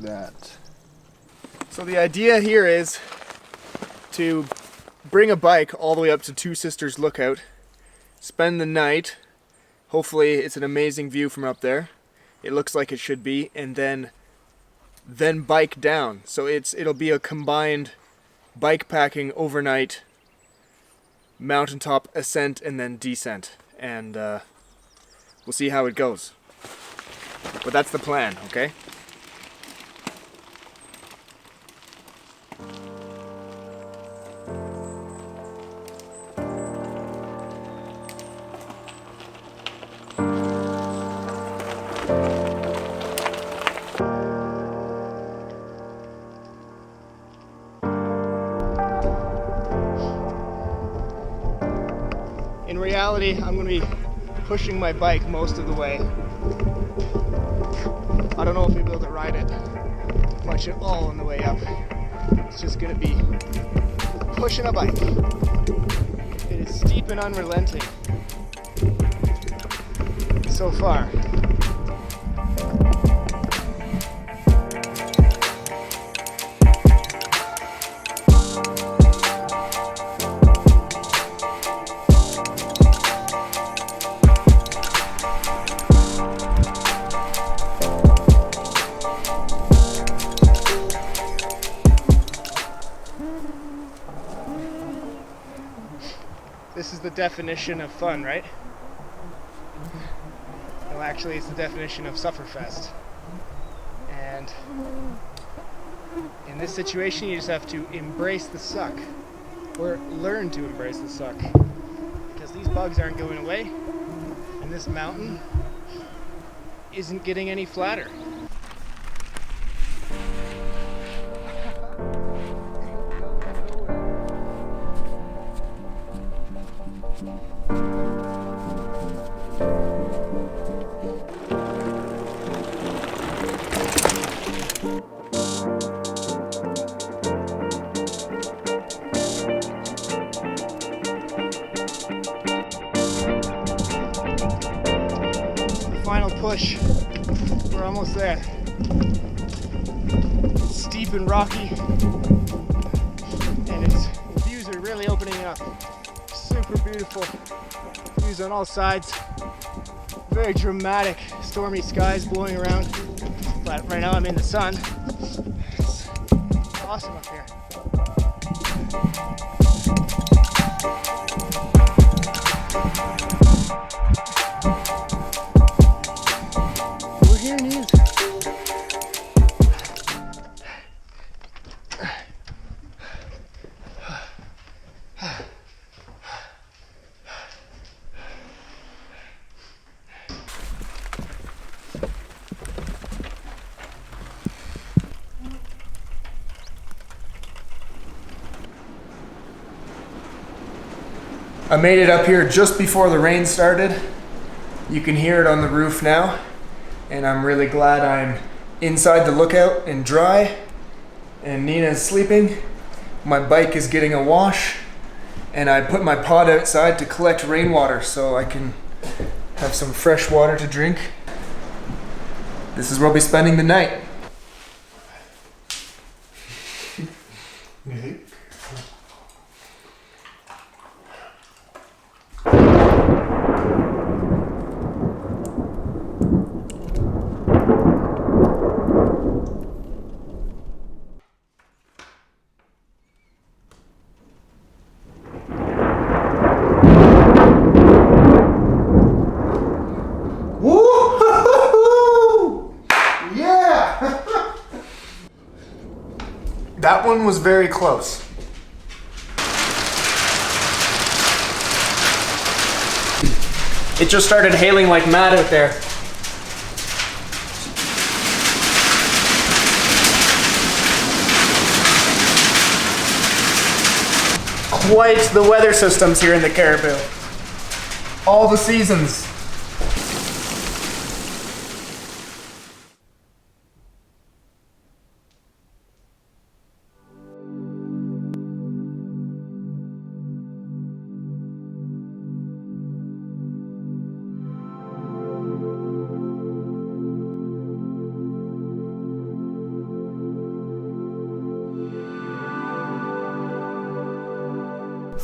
that. So the idea here is to bring a bike all the way up to Two Sisters Lookout, spend the night, hopefully it's an amazing view from up there, it looks like it should be, and then bike down. So it'll be a combined bike packing overnight mountaintop ascent and then descent, and we'll see how it goes. But that's the plan, okay? In reality, I'm going to be pushing my bike most of the way. I don't know if I'll be able to ride it much at all on the way up. It's just going to be pushing a bike. It is steep and unrelenting so far. This is the definition of fun, right? Well, actually, it's the definition of sufferfest. And in this situation, you just have to embrace the suck, or learn to embrace the suck, because these bugs aren't going away, and this mountain isn't getting any flatter. Final push. We're almost there. It's steep and rocky, and the views are really opening up. Super beautiful views on all sides. Very dramatic, stormy skies blowing around. But right now I'm in the sun. It's awesome up here. I made it up here just before the rain started. You can hear it on the roof now, and I'm really glad I'm inside the lookout and dry, and Nina's sleeping. My bike is getting a wash, and I put my pod outside to collect rainwater so I can have some fresh water to drink. This is where we'll be spending the night. That one was very close. It just started hailing like mad out there. Quite the weather systems here in the Caribou. All the seasons.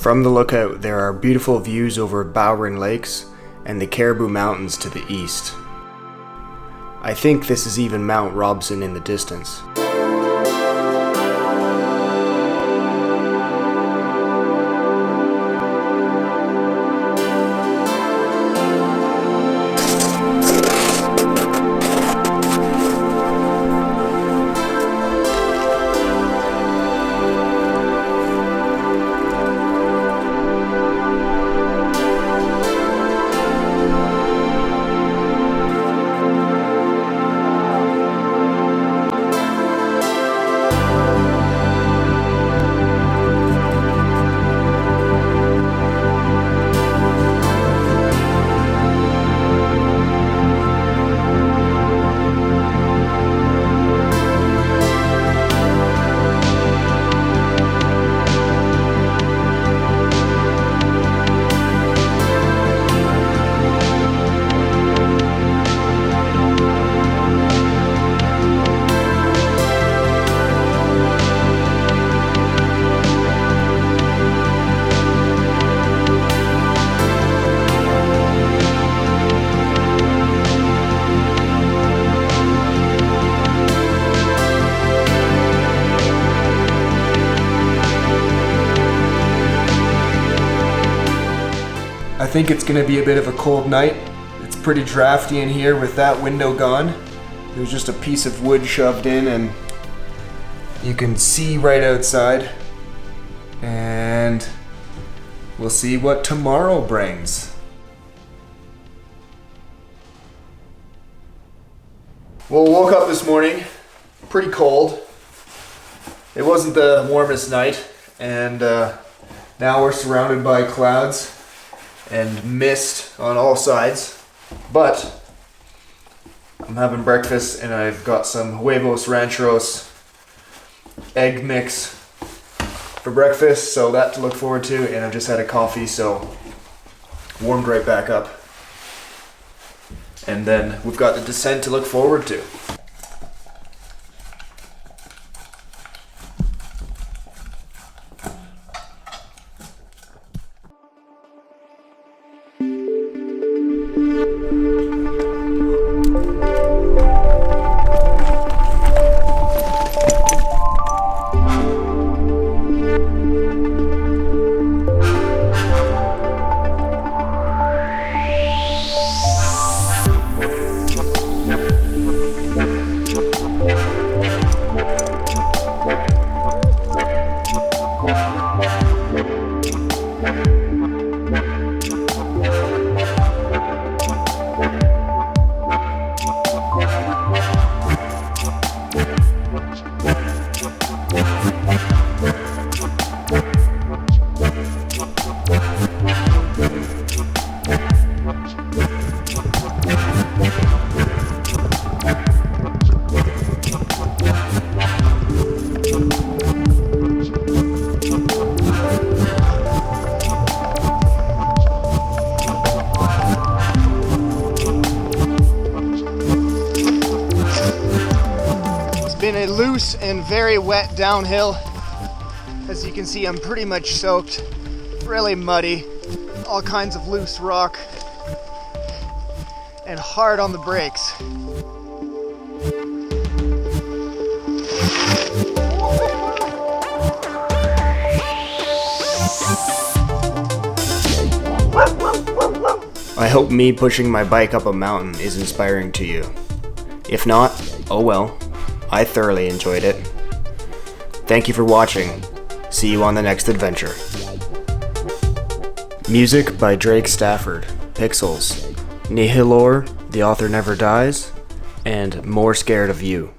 From the lookout, there are beautiful views over Bowring Lakes and the Caribou Mountains to the east. I think this is even Mount Robson in the distance. I think it's going to be a bit of a cold night. It's pretty drafty in here with that window gone. There's just a piece of wood shoved in and you can see right outside. And we'll see what tomorrow brings. Well, woke up this morning pretty cold. It wasn't the warmest night, and now we're surrounded by clouds and mist on all sides, but I'm having breakfast and I've got some huevos rancheros egg mix for breakfast, so that to look forward to, and I've just had a coffee, so warmed right back up. And then we've got the descent to look forward to. Been a loose and very wet downhill. As you can see, I'm pretty much soaked, really muddy, all kinds of loose rock, and hard on the brakes. I hope me pushing my bike up a mountain is inspiring to you. If not, oh well. I thoroughly enjoyed it. Thank you for watching. See you on the next adventure. Music by Drake Stafford, Pixels, Nihilore, The Author Never Dies, and More Scared of You.